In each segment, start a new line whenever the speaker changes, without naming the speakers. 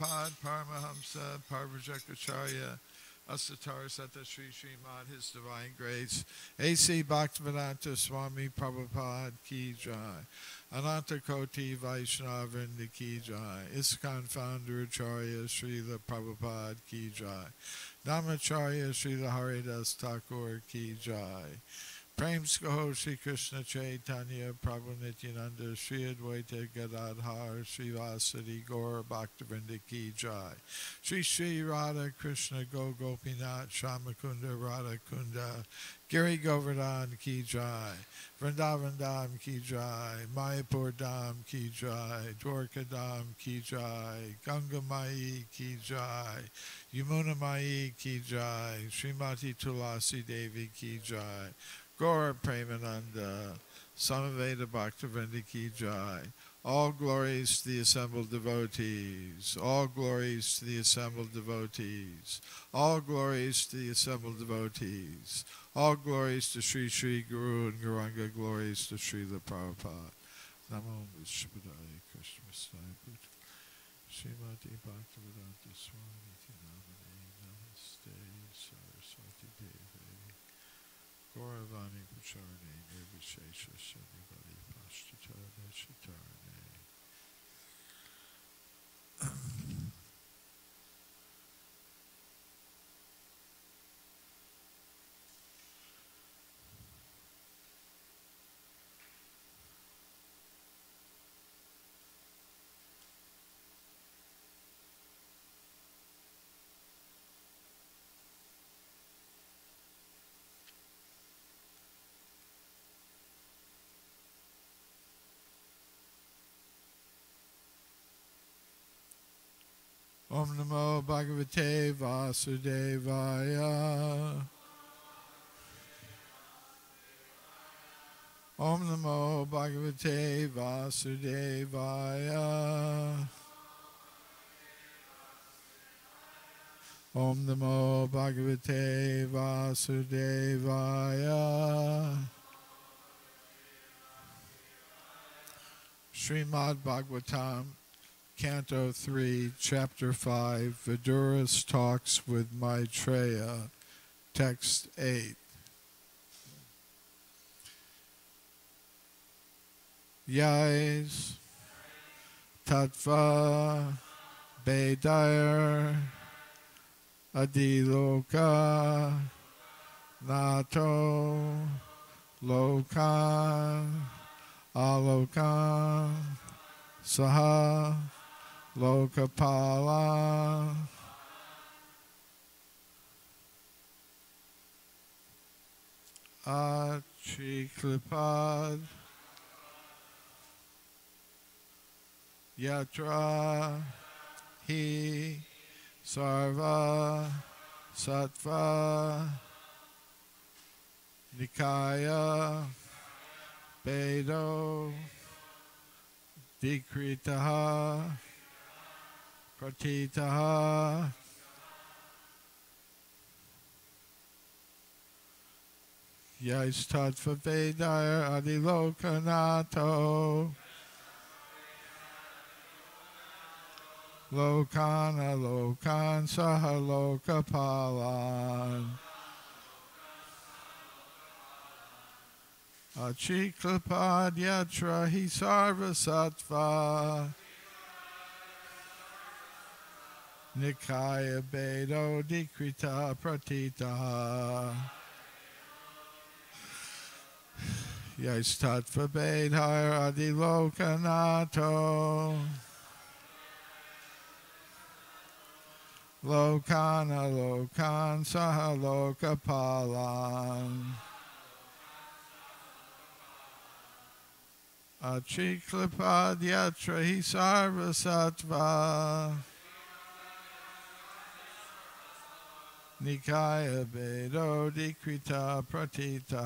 Prabhupada, Paramahamsa, Parvajakacharya, Asatar Sata Sri Srimad, His Divine Grace, A.C. Bhaktivedanta Swami Prabhupada Ki Jai, Ananta Koti Vaishnava Vrinda Ki Jai, ISKCON Founder Acharya Srila Prabhupada Ki Jai, Namacharya Srila Haridas Thakur Ki Jai, Prem Skaho Sri Krishna Chaitanya Prabhu Nityananda Sri Advaita Gadadhar Sri Vasadi Gaur Bhaktivinoda Ki Jai, Sri Sri Radha Krishna Go Gopinath Shamakunda Radha Kunda Giri Govardhan Ki Jai, Vrindavan Dham Ki Jai, Mayapur Dham Ki Jai, Dwarka Dham Ki Jai, Ganga Mai Ki Jai, Yamuna Mai Ki Jai, Srimati Tulasi Devi Ki Jai, Gaura Premananda, Samaveda Bhaktivinoda Ki Jai. All glories to the assembled devotees. All glories to the assembled devotees. All glories to the assembled devotees. All glories to Sri Sri Guru and Gauranga. Glories to Srila Prabhupada. Namo Vishwadaya Krishna Vasaya Buddha. Srimati Bhaktivedanta Swami Namane Namaste Saraswati Devi. Gauravani Pacharne Nirvishesha Shanivali Pashtatana Chatarne. Om Namo Bhagavate Vasudevaya. Om Namo Bhagavate Vasudevaya. Om Namo Bhagavate Vasudevaya. Srimad Bhagavatam, Canto 3, Chapter 5, Viduras Talks with Maitreya, Text 8. Yais Tattva Bedair Adiloka Nato Lokan Alokan Saha Lokapala Achiklipad Yatra Hi Sarva Sattva Nikaya Bedo Dikritaha Pratitaha Yais Tattva Vedaya Adilokanato Lokana Lokan Saha Lokapalan Achiklapad Yatra Hi Sarva Sattva Nikaya Bedo Dikrita Pratita Yais Tattva Bedhaya Adilokanato Lokana Lokan Saha Lokapalan Achiklapad Yatra Hi Sarva Sattva Nikaya Bedo Dikrita Pratita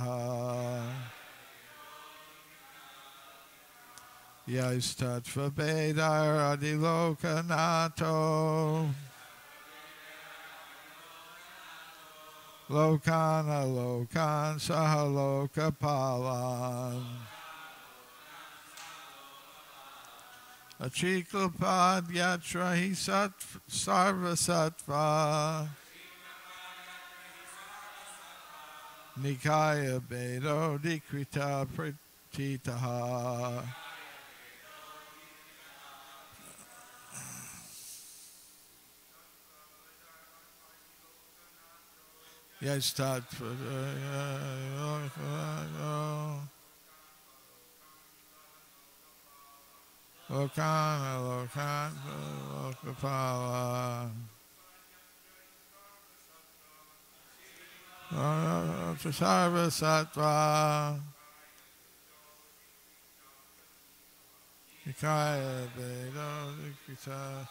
Yais Tattva Bedhaya Adilokanato Lokana Lokan Saha Lokapalan Achiklapad Yatra Hi Sarva Sattva Nikaya Bedo Dikrita Pratitaha Yastat Lokana Lokapala Sarva Sattva Nikaya Bedo Dikrita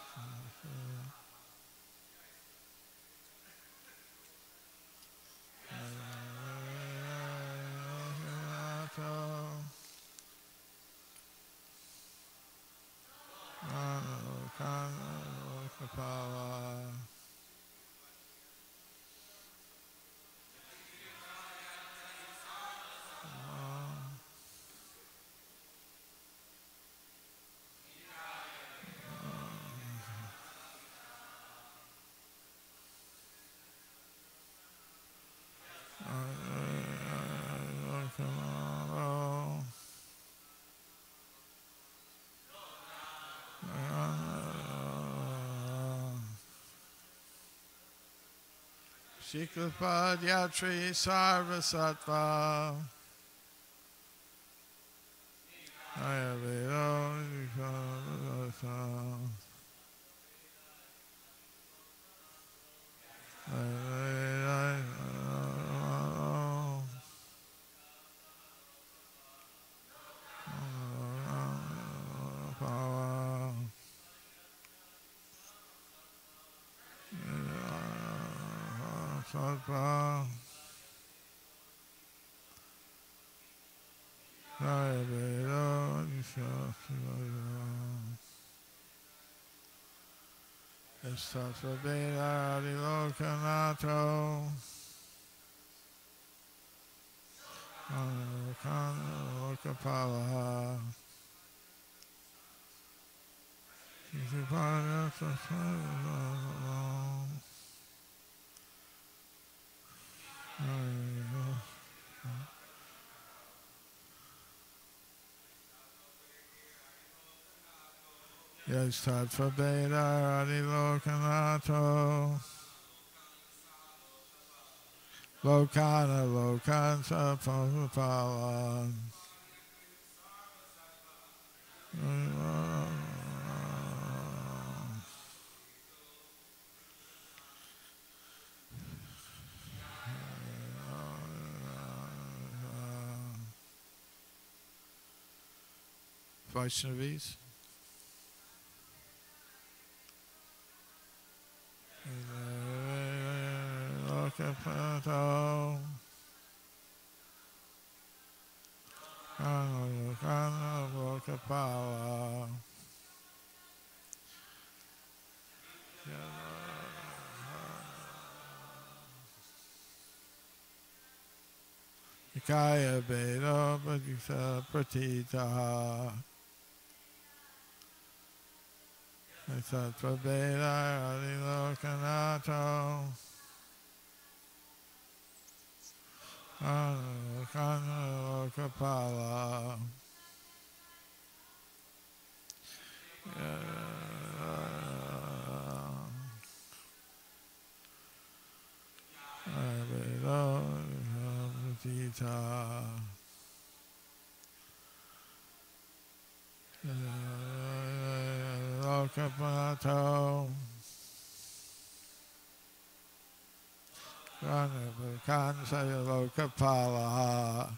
Shiklapad Yatri Sarva Sattva Ayavedo Sattva Ayavedo Sattva Veda Adilokanato Lokapala Yes, Tattva Veda Adilokanato Lokana Lokanta Pala Vaishnavis. Lokapato Kana Lokapala Kaya Bedo Bhagita Pratita Sattva Veda Adilokanato Kana Lokapala Bedo Pratita Lokapato Kansa Lokapala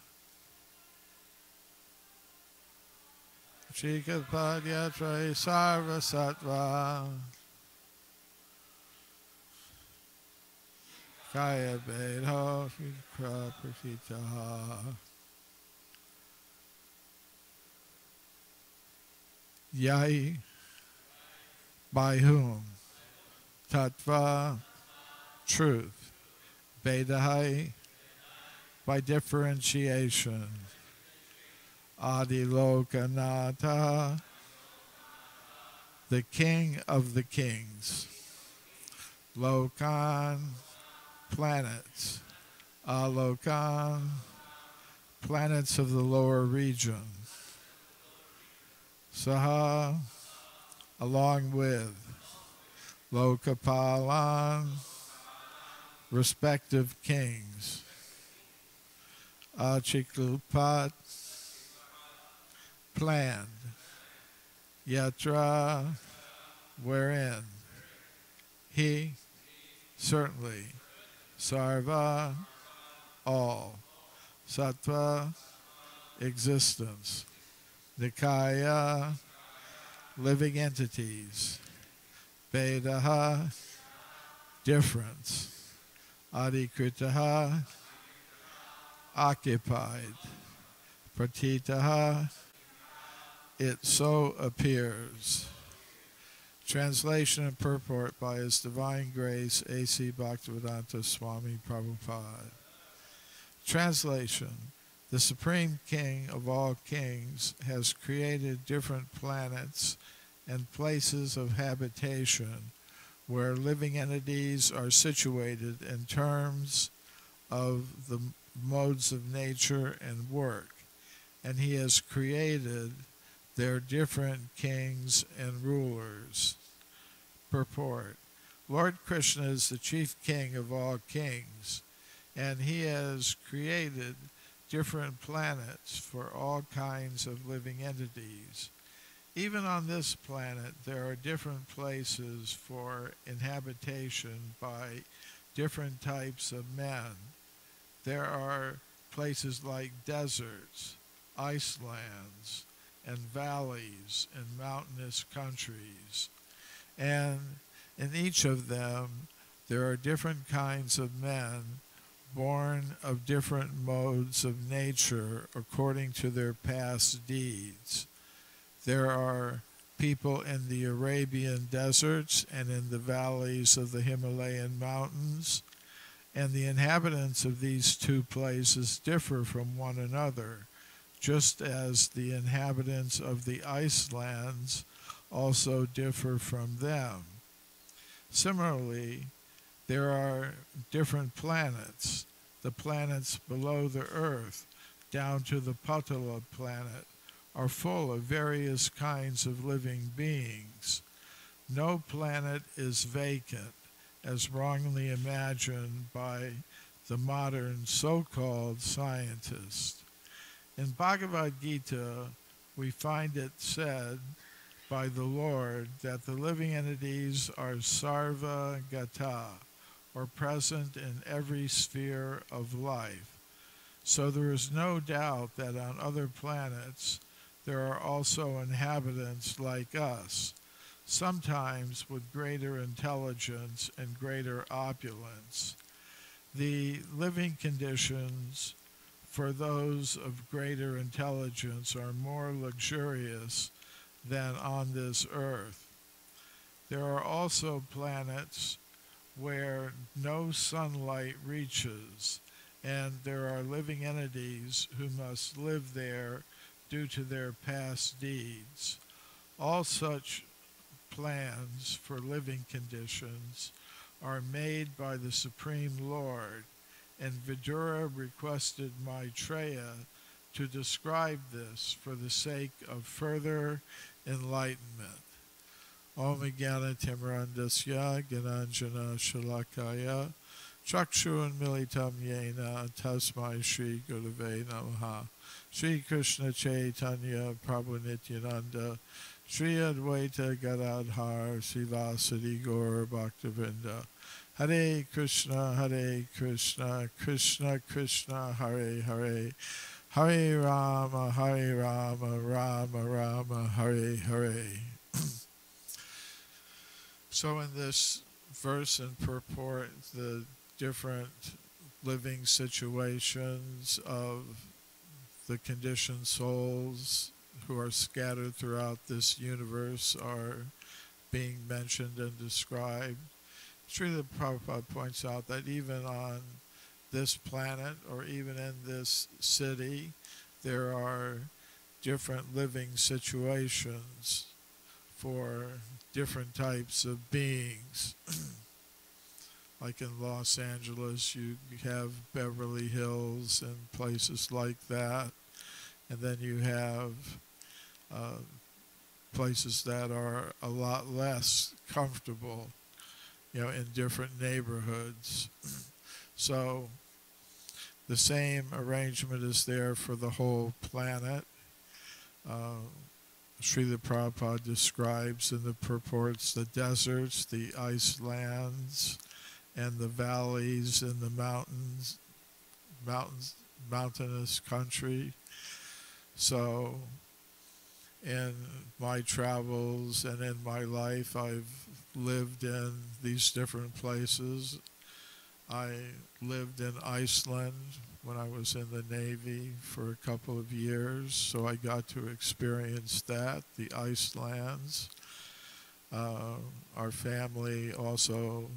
Chikapadya Traya Sarva Sattva Kaya Bedo Prasita Yai by whom? Tattva, truth. Vedahai, by differentiation. Adilokanata, the King of the Kings. Lokan, planets. Alokan, planets of the lower region. Saha, along with. Lokapalan, respective kings. Achiklupat, planned. Yatra, wherein. He, certainly. Sarva, all. Sattva, existence. Nikaya, living entities. Vedaha, difference. Adikritaha, occupied. Pratitaha, it so appears. Translation and purport by His Divine Grace, A.C. Bhaktivedanta Swami Prabhupada. Translation. The Supreme King of all kings has created different planets and places of habitation where living entities are situated in terms of the modes of nature and work, and He has created their different kings and rulers. Purport. Lord Krishna is the chief king of all kings, and He has created different planets for all kinds of living entities. Even on this planet, there are different places for inhabitation by different types of men. There are places like deserts, icelands, and valleys and mountainous countries. And in each of them, there are different kinds of men born of different modes of nature according to their past deeds. There are people in the Arabian deserts and in the valleys of the Himalayan mountains, and the inhabitants of these two places differ from one another, just as the inhabitants of the Icelands also differ from them. Similarly, there are different planets. The planets below the earth, down to the Patala planet, are full of various kinds of living beings. No planet is vacant, as wrongly imagined by the modern so-called scientists. In Bhagavad Gita, we find it said by the Lord that the living entities are sarva gata, or present in every sphere of life. So there is no doubt that on other planets there are also inhabitants like us, sometimes with greater intelligence and greater opulence. The living conditions for those of greater intelligence are more luxurious than on this earth. There are also planets where no sunlight reaches, and there are living entities who must live there due to their past deeds. All such plans for living conditions are made by the Supreme Lord, and Vidura requested Maitreya to describe this for the sake of further enlightenment. Om Jnana Timirandasya Gyananjana Shalakaya Chakshun Militam Yena Tasmai Shri Gurave Namaha. Shri Krishna Chaitanya Prabhu Nityananda Shri Advaita Gadadhar Sivasadi Gaur Bhaktivinoda. Hare Krishna, Krishna Krishna, Hare Hare, Hare Rama, Rama Rama, Hare Hare. So in this verse and purport, the different living situations of the conditioned souls who are scattered throughout this universe are being mentioned and described. Srila Prabhupada points out that even on this planet or even in this city, there are different living situations for different types of beings. Like in Los Angeles, you have Beverly Hills and places like that. And then you have places that are a lot less comfortable, in different neighborhoods. So the same arrangement is there for the whole planet. Srila Prabhupada describes in the purports the deserts, the ice lands, and the valleys and the mountainous country. So in my travels and in my life, I've lived in these different places. I lived in Iceland when I was in the Navy for a couple of years, so I got to experience that, the ice lands. Our family also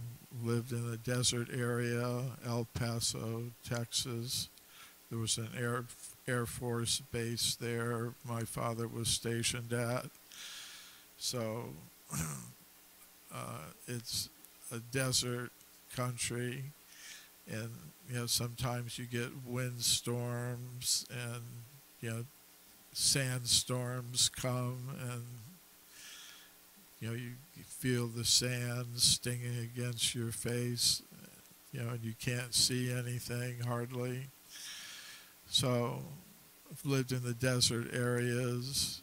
lived in a desert area, El Paso, Texas. There was an Air Force base there my father was stationed at. So it's a desert country, and sometimes you get windstorms and sandstorms come, and you feel the sand stinging against your face, and you can't see anything hardly. So I've lived in the desert areas.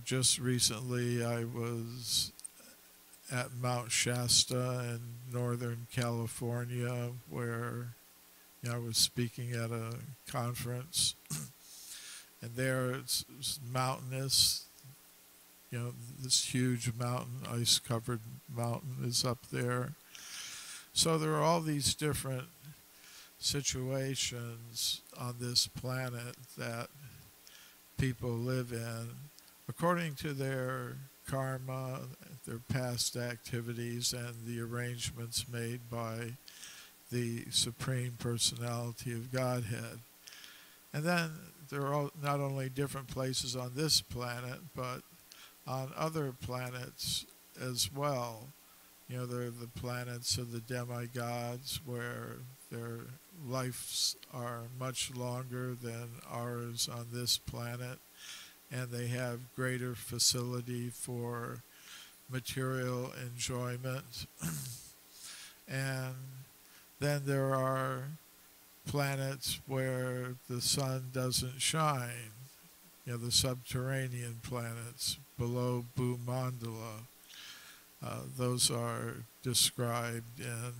Just recently I was at Mount Shasta in Northern California, where I was speaking at a conference. And there it's mountainous. This huge mountain, ice-covered mountain is up there. So there are all these different situations on this planet that people live in according to their karma, their past activities, and the arrangements made by the Supreme Personality of Godhead. And then there are not only different places on this planet, but on other planets as well. There are the planets of the demigods, where their lives are much longer than ours on this planet, and they have greater facility for material enjoyment. And then there are planets where the sun doesn't shine, the subterranean planets below Bhumandala. Those are described in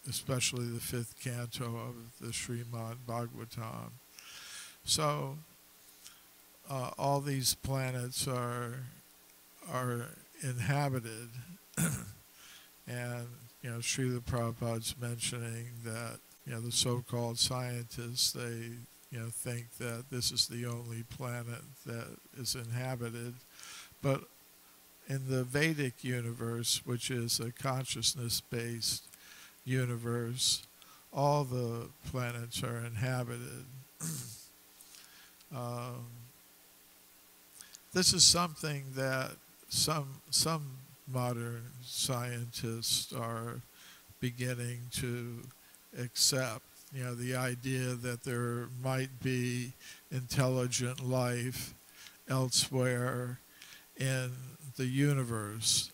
especially the 5th canto of the Srimad Bhagavatam. So all these planets are inhabited, and Srila Prabhupada's mentioning that the so-called scientists, they think that this is the only planet that is inhabited, but in the Vedic universe, which is a consciousness-based universe, all the planets are inhabited. This is something that some modern scientists are beginning to accept. The idea that there might be intelligent life elsewhere in the universe.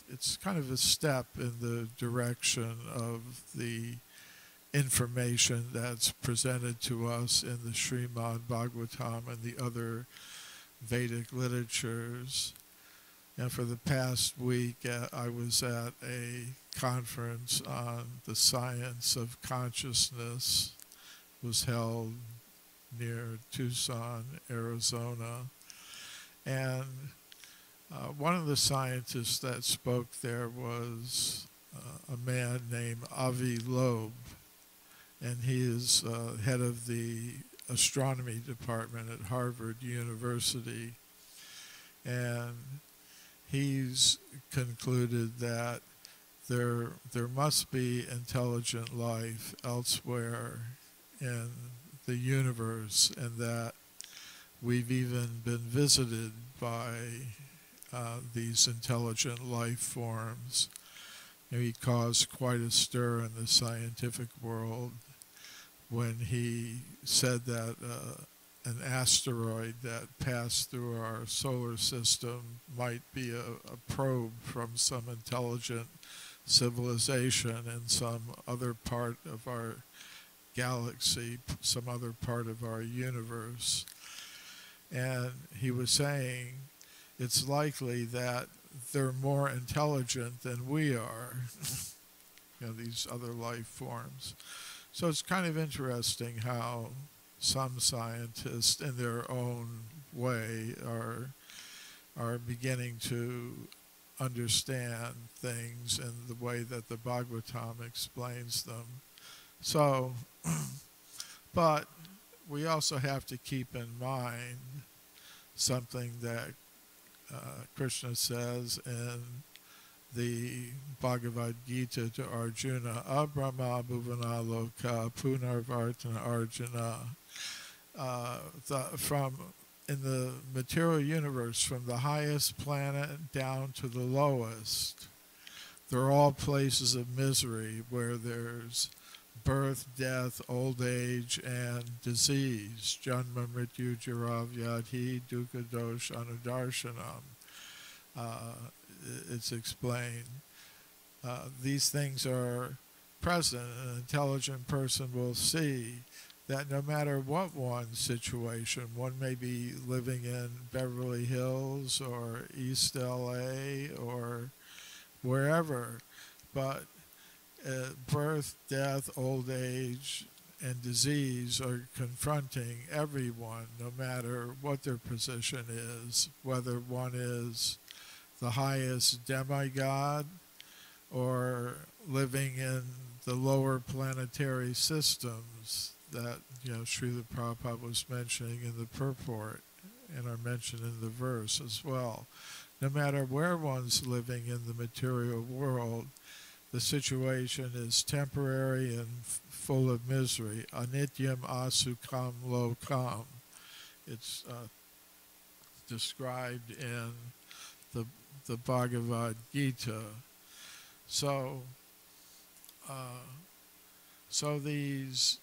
It's kind of a step in the direction of the information that's presented to us in the Srimad Bhagavatam and the other Vedic literatures. And for the past week, I was at a conference on the science of consciousness. It was held near Tucson, Arizona. And one of the scientists that spoke there was a man named Avi Loeb, and he is head of the astronomy department at Harvard University. And he's concluded that there must be intelligent life elsewhere in the universe, and that we've even been visited by these intelligent life forms. He caused quite a stir in the scientific world when he said that an asteroid that passed through our solar system might be a probe from some intelligent civilization in some other part of our galaxy, some other part of our universe. And he was saying it's likely that they're more intelligent than we are, these other life forms. So it's kind of interesting how some scientists, in their own way, are beginning to understand things in the way that the Bhagavatam explains them. So, but we also have to keep in mind something that Krishna says in the Bhagavad Gita to Arjuna, Abrahma bhuvana loka punarvartana Arjuna. In the material universe, from the highest planet down to the lowest, they're all places of misery where there's birth, death, old age, and disease. Janma mrityu jara vyadhi dukkha dosh anudarshanam. It's explained. These things are present. An intelligent person will see that no matter what one's situation, one may be living in Beverly Hills or East LA or wherever, but birth, death, old age, and disease are confronting everyone, no matter what their position is, whether one is the highest demigod or living in the lower planetary systems that Srila Prabhupada was mentioning in the purport and are mentioned in the verse as well. No matter where one's living in the material world, the situation is temporary and full of misery. Anityam asukam lokam. It's described in the Bhagavad Gita. So these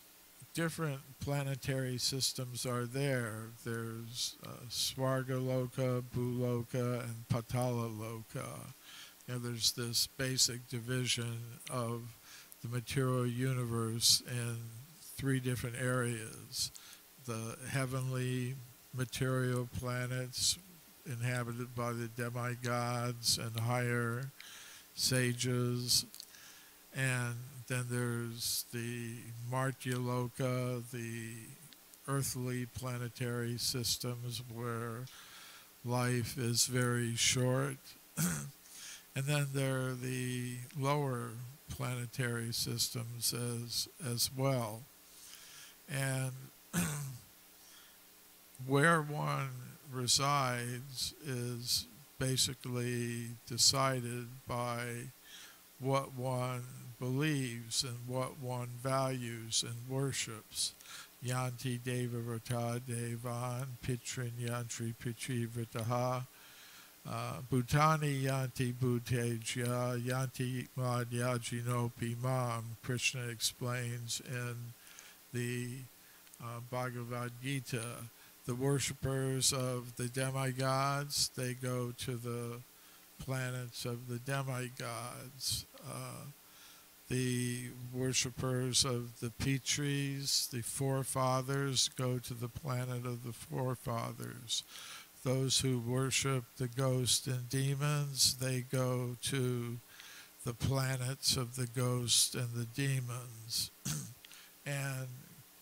different planetary systems are there. There's Svarga Loka, Bhuloka, and Patala Loka. There's this basic division of the material universe in three different areas. The heavenly material planets inhabited by the demigods and higher sages, and then there's the Martyaloka, the earthly planetary systems where life is very short. And then there are the lower planetary systems as well. And where one resides is basically decided by what one believes and what one values and worships. Yanti Deva Vrata Devan Pitrin Yantri Pitri Vrataha Bhutani Yanti Bhuteja Yanti Madhyajinopi Mam. Krishna explains in the Bhagavad Gita. The worshippers of the demigods, they go to the planets of the demigods. The worshippers of the Pitris, the forefathers, go to the planet of the forefathers. Those who worship the ghosts and demons, they go to the planets of the ghosts and the demons. And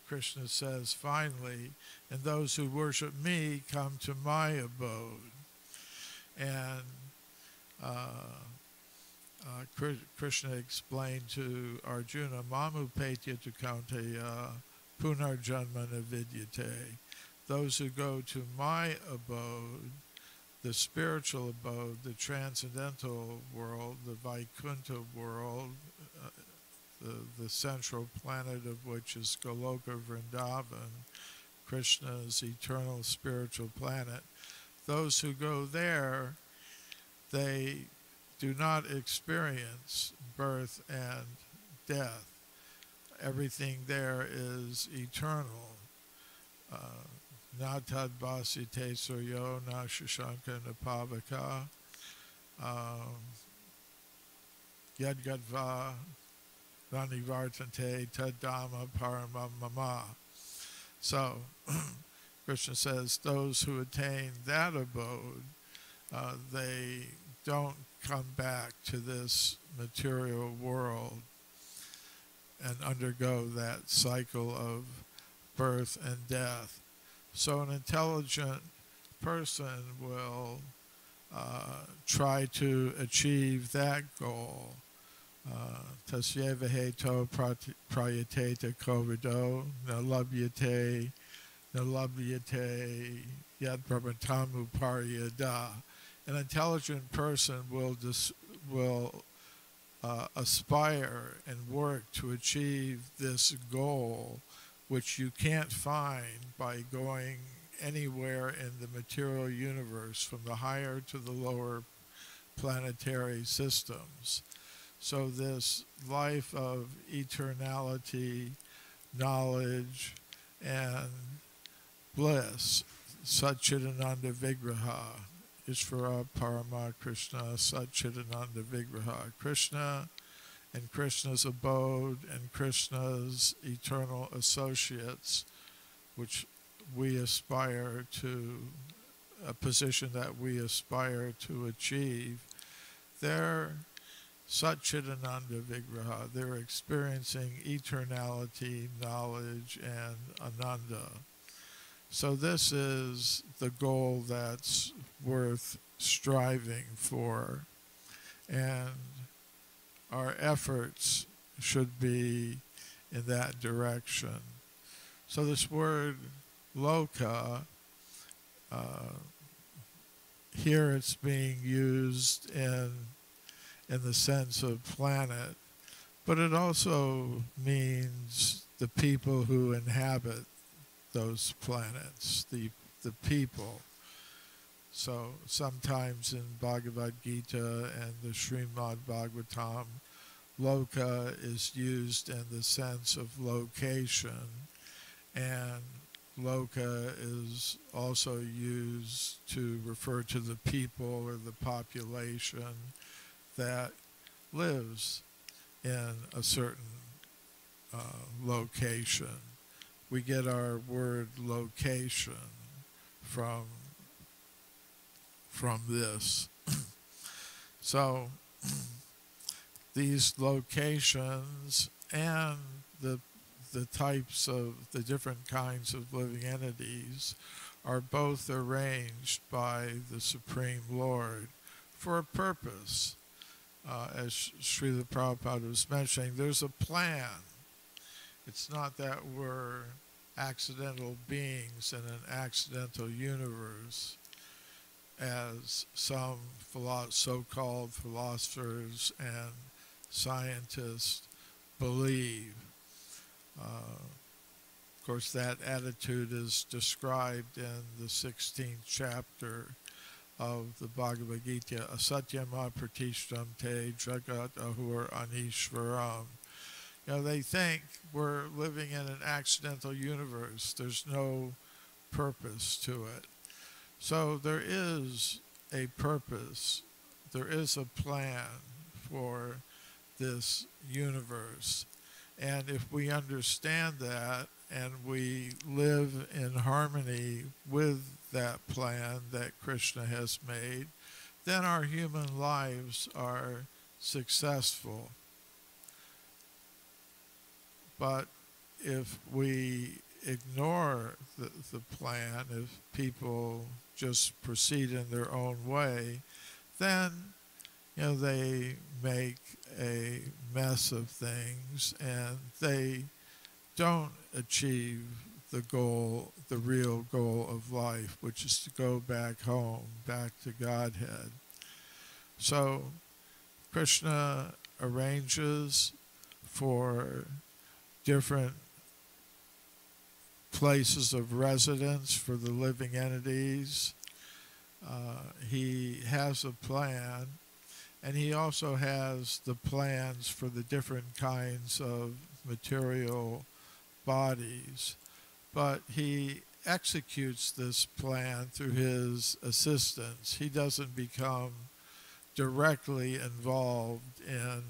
Krishna says, finally, and those who worship me come to my abode. And Krishna explained to Arjuna, Mamu Petya tu Kaunteya Punarjanma Navidyate. Those who go to my abode, the spiritual abode, the transcendental world, the Vaikuntha world, the central planet of which is Goloka Vrindavan, Krishna's eternal spiritual planet. Those who go there, they do not experience birth and death. Everything there is eternal. Na tad basite suryo na shashanka napavaka yadgadva ranivartante tadama paramam mama. So, Krishna says those who attain that abode, they don't come back to this material world and undergo that cycle of birth and death. So an intelligent person will try to achieve that goal. Tasyeva heto prayate kovido nalabyate yad prabhatamu paryada. An intelligent person will aspire and work to achieve this goal, which you can't find by going anywhere in the material universe, from the higher to the lower planetary systems. So this life of eternality, knowledge, and bliss, Satchidananda Vigraha, Ishvara Parama Krishna, Satchidananda Vigraha, Krishna and Krishna's abode and Krishna's eternal associates, which we aspire to, a position that we aspire to achieve, they're Satchidananda Vigraha. They're experiencing eternality, knowledge, and ananda. So this is the goal that's worth striving for, and our efforts should be in that direction. So this word loka, here it's being used in the sense of planet, but it also means the people who inhabit those planets, the people. So sometimes in Bhagavad Gita and the Srimad Bhagavatam, loka is used in the sense of location, and loka is also used to refer to the people or the population that lives in a certain location. We get our word location from this. So these locations and the types of the different kinds of living entities are both arranged by the Supreme Lord for a purpose. As Srila Prabhupada was mentioning, there's a plan. It's not that we're accidental beings in an accidental universe, as some so-called philosophers and scientists believe. Of course, that attitude is described in the 16th chapter of the Bhagavad Gita, Asatyama Pratishtam Te Jagat Ahur Anishvaram. You know, they think we're living in an accidental universe. There's no purpose to it. So there is a purpose. There is a plan for this universe. And if we understand that and we live in harmony with that plan that Krishna has made, then our human lives are successful. But if we ignore the plan, if people just proceed in their own way, then they make a mess of things and they don't achieve the goal, the real goal of life, which is to go back home, back to Godhead. So Krishna arranges for different places of residence for the living entities. He has a plan, and he also has the plans for the different kinds of material bodies. But he executes this plan through his assistants. He doesn't become directly involved in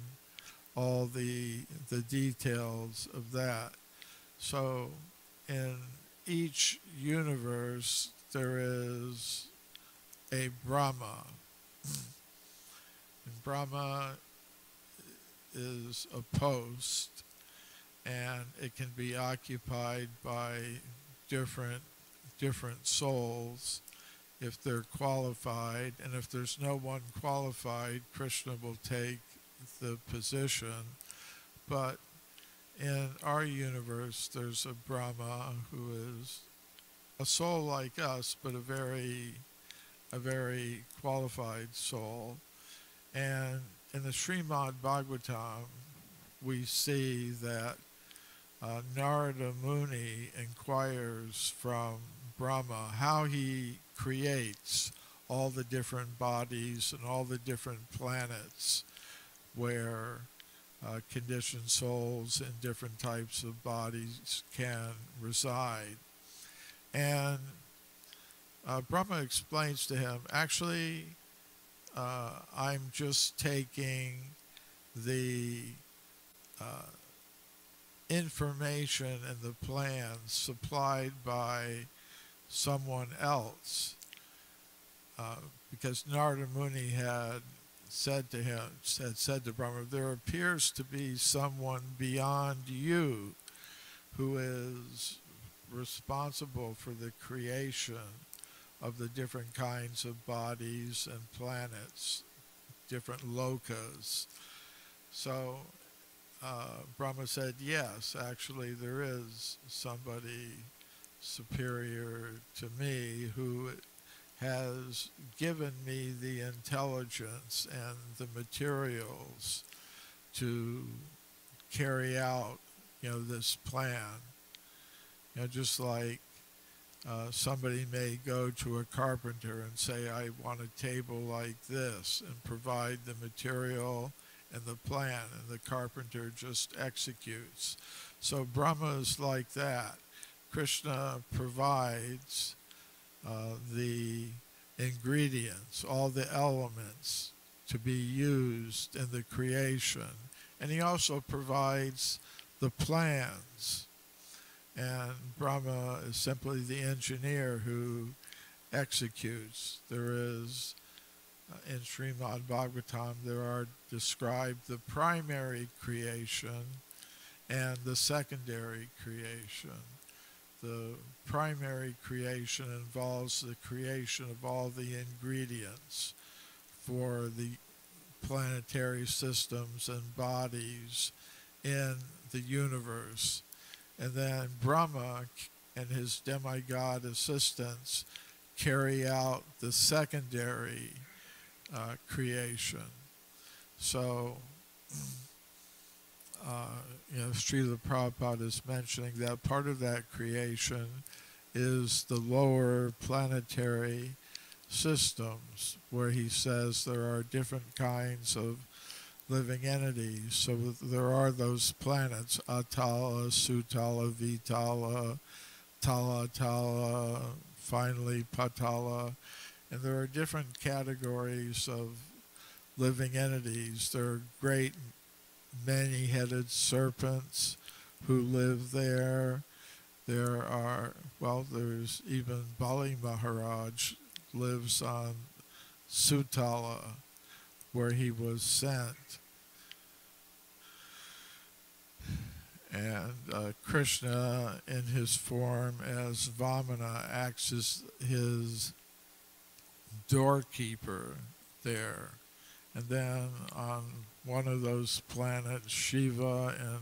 all the details of that. So in each universe there is a Brahma. And Brahma is a post, and it can be occupied by different souls if they're qualified. And if there's no one qualified, Krishna will take the position. But in our universe, there's a Brahma who is a soul like us, but a very qualified soul. And in the Srimad Bhagavatam, we see that Narada Muni inquires from Brahma how he creates all the different bodies and all the different planets where conditioned souls in different types of bodies can reside. And Brahma explains to him, actually, I'm just taking the information and the plans supplied by someone else, because Narada Muni had said to Brahma, there appears to be someone beyond you who is responsible for the creation of the different kinds of bodies and planets, different lokas. So Brahma said, yes, actually there is somebody superior to me who has given me the intelligence and the materials to carry out, this plan. Just like somebody may go to a carpenter and say, I want a table like this, and provide the material and the plan, and the carpenter just executes. So Brahma is like that. Krishna provides the ingredients, all the elements to be used in the creation. And he also provides the plans. And Brahma is simply the engineer who executes. There is, in Srimad Bhagavatam, there are described the primary creation and the secondary creation. The primary creation involves the creation of all the ingredients for the planetary systems and bodies in the universe. And then Brahma and his demigod assistants carry out the secondary creation. So, Srila Prabhupada is mentioning that part of that creation is the lower planetary systems, where he says there are different kinds of living entities. So there are those planets, Atala, Sutala, Vitala, Tala, finally Patala, and there are different categories of living entities. There are great many-headed serpents who live there. There's even Bali Maharaj lives on Sutala, where he was sent. And Krishna, in his form as Vamana, acts as his doorkeeper there. And then on one of those planets, Shiva and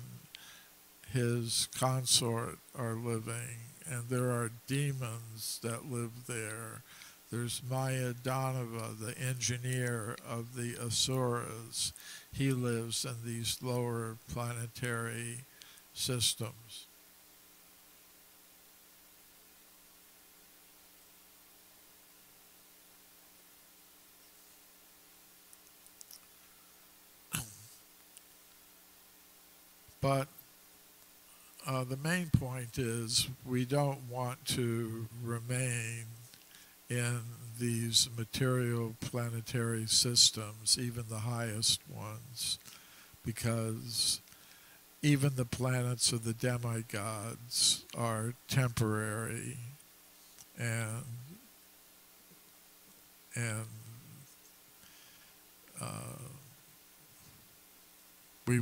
his consort are living, and there are demons that live there. There's Maya Danava, the engineer of the Asuras. He lives in these lower planetary systems. But the main point is we don't want to remain in these material planetary systems, even the highest ones, because even the planets of the demigods are temporary, and we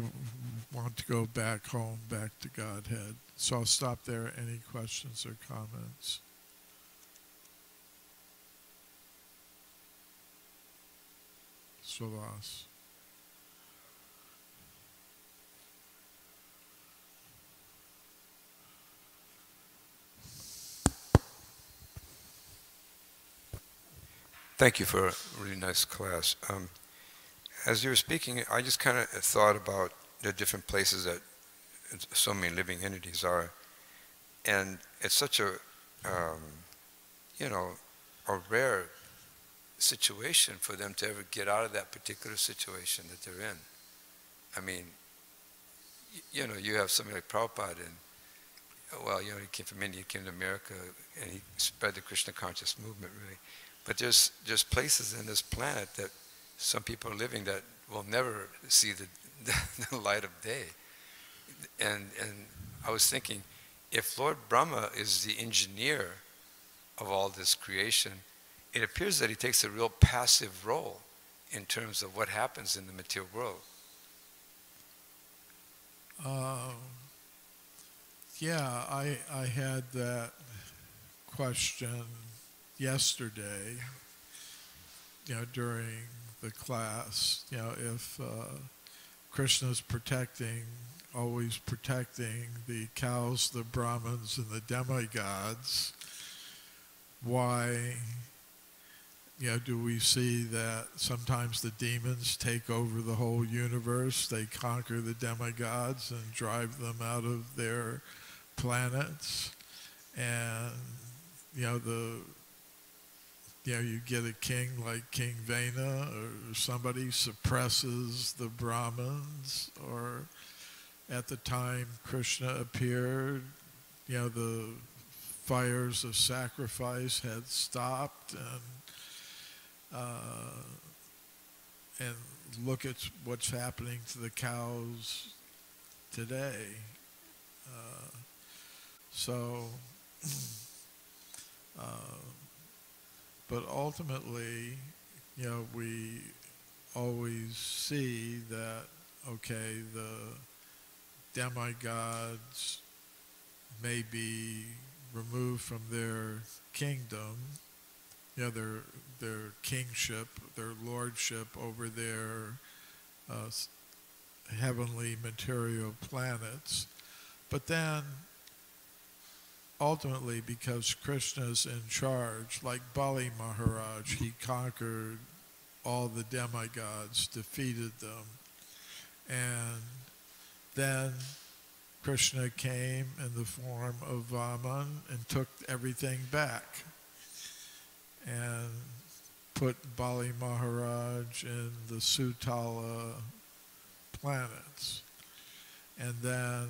want to go back home, back to Godhead. So I'll stop there. Any questions or comments? Sulas.
Thank you for a really nice class. As you were speaking, I just kind of thought about the different places that so many living entities are, and it's such a, a rare situation for them to ever get out of that particular situation that they're in. I mean, you have somebody like Prabhupada, and he came from India, he came to America, and he spread the Krishna conscious movement, really. But there's places in this planet that some people are living that will never see the light of day. And I was thinking, if Lord Brahma is the engineer of all this creation, it appears that he takes a real passive role in terms of what happens in the material world.
I had that question yesterday, during the class, if Krishna's always protecting the cows, the Brahmins, and the demigods, why, do we see that sometimes the demons take over the whole universe, they conquer the demigods and drive them out of their planets, and you get a king like King Vena, or somebody suppresses the Brahmins, or at the time Krishna appeared, the fires of sacrifice had stopped, and look at what's happening to the cows today. But ultimately, we always see that, okay, the demigods may be removed from their kingdom, their kingship, their lordship over their heavenly material planets. But then, ultimately, because Krishna's in charge, like Bali Maharaj, he conquered all the demigods, defeated them. And then Krishna came in the form of Vaman and took everything back and put Bali Maharaj in the Sutala planets. And then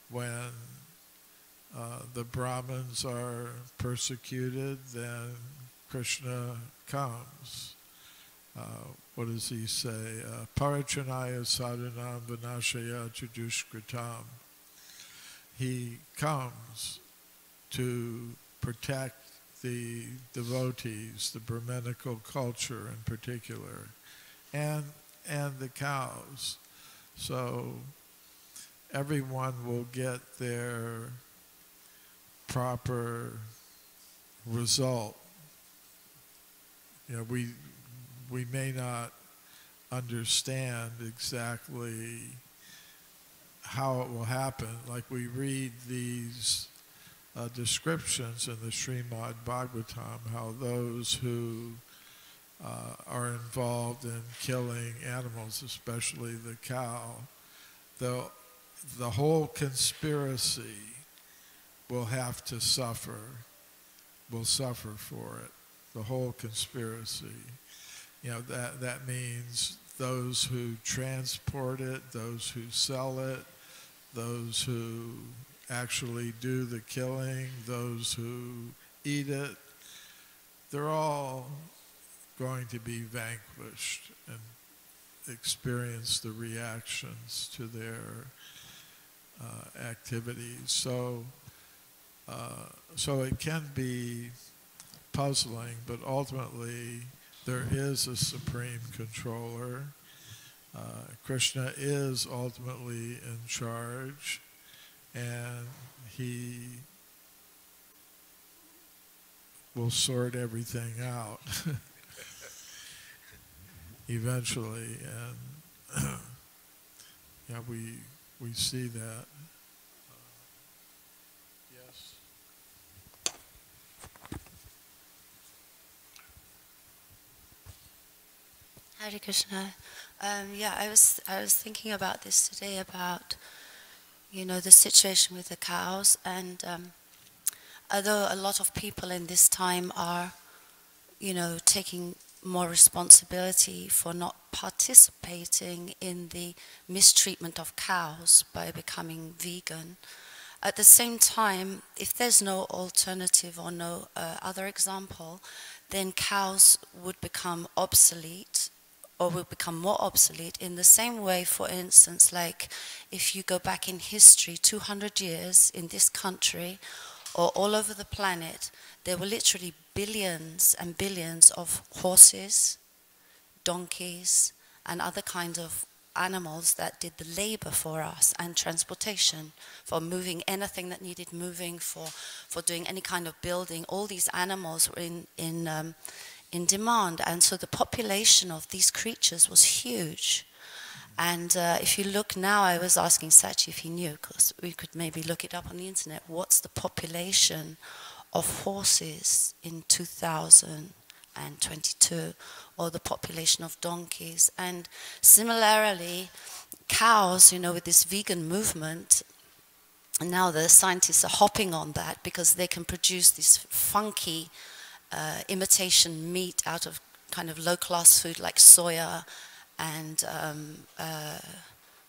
when the Brahmins are persecuted, then Krishna comes. What does he say? Parachanaya sadhanam vinashaya chadushkritam. He comes to protect the devotees, the Brahminical culture in particular, and the cows. So everyone will get their proper result. We may not understand exactly how it will happen. Like we read these descriptions in the Srimad Bhagavatam, how those who are involved in killing animals, especially the cow, the whole conspiracy will have to suffer, will suffer for it, the whole conspiracy. That means those who transport it, those who sell it, those who actually do the killing, those who eat it, they're all going to be vanquished and experience the reactions to their activities. So it can be puzzling, but ultimately there is a supreme controller. Krishna is ultimately in charge, and he will sort everything out eventually, and yeah, we see that. Yes.
Hare Krishna. Yeah, I was thinking about this today, about the situation with the cows, and although a lot of people in this time are taking more responsibility for not participating in the mistreatment of cows by becoming vegan, at the same time, if there's no alternative or no other example, then cows would become obsolete, or will become more obsolete in the same way. For instance, like if you go back in history 200 years in this country or all over the planet, there were literally billions and billions of horses, donkeys, and other kinds of animals that did the labor for us, and transportation, for moving anything that needed moving, for doing any kind of building. All these animals were in demand, and so the population of these creatures was huge. And if you look now, I was asking Sachi if he knew, because we could maybe look it up on the internet, what's the population of horses in 2022, or the population of donkeys. And similarly, cows, with this vegan movement, and now the scientists are hopping on that because they can produce this funky imitation meat out of kind of low-class food like soya and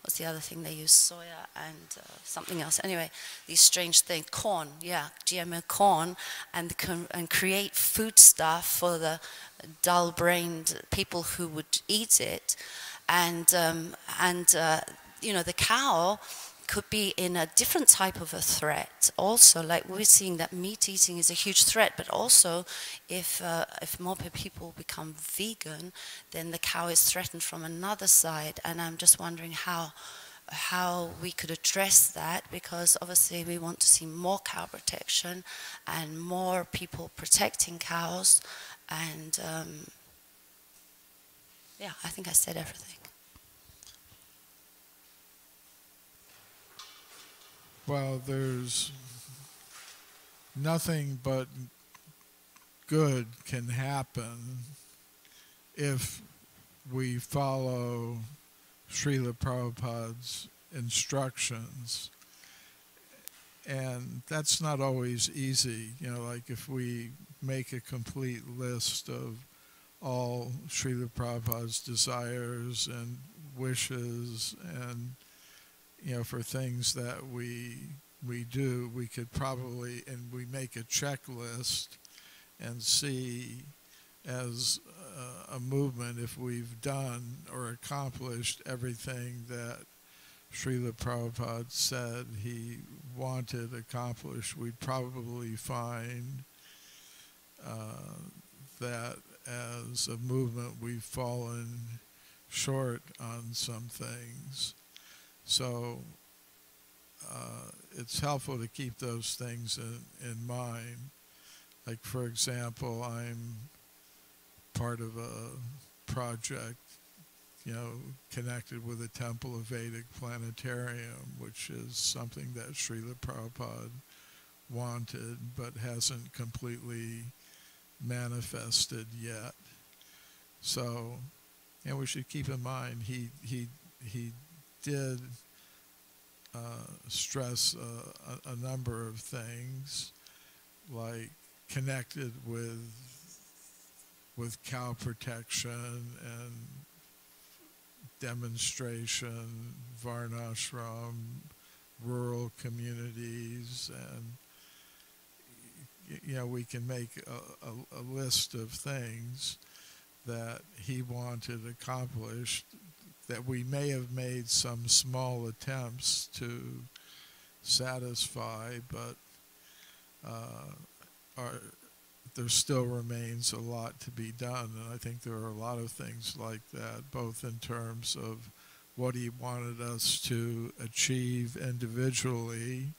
what's the other thing they use? Soya and something else. Anyway, these strange things, corn, yeah, GMO corn, and create food stuff for the dull-brained people who would eat it, and the cow could be in a different type of a threat also. Like we're seeing that meat eating is a huge threat, but also if more people become vegan, then the cow is threatened from another side. And I'm just wondering how we could address that, because obviously we want to see more cow protection and more people protecting cows. And yeah, I think I said everything.
Well, there's nothing but good can happen if we follow Srila Prabhupada's instructions. And that's not always easy. Like if we make a complete list of all Srila Prabhupada's desires and wishes, and for things that we do, we could probably, and we make a checklist and see as a movement if we've done or accomplished everything that Srila Prabhupada said he wanted accomplished. We'd probably find that as a movement we've fallen short on some things. So it's helpful to keep those things in mind. Like, for example, I'm part of a project, connected with the Temple of Vedic Planetarium, which is something that Srila Prabhupada wanted but hasn't completely manifested yet. So, we should keep in mind he did stress a number of things, like connected with cow protection and demonstration, varnashram, rural communities, and we can make a list of things that he wanted accomplished that we may have made some small attempts to satisfy, but there still remains a lot to be done. And I think there are a lot of things like that, both in terms of what he wanted us to achieve individually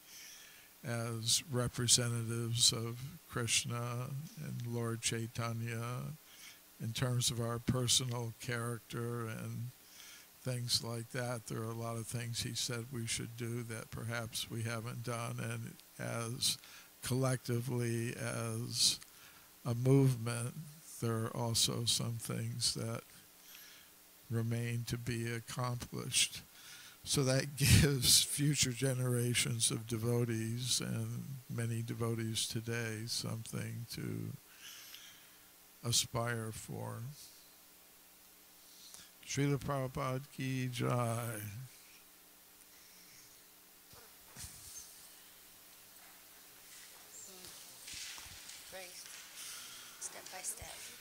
as representatives of Krishna and Lord Chaitanya, in terms of our personal character and things like that. There are a lot of things he said we should do that perhaps we haven't done, and as collectively as a movement, there are also some things that remain to be accomplished. So that gives future generations of devotees, and many devotees today, something to aspire for. Srila Prabhupada ki jai.
Step by step.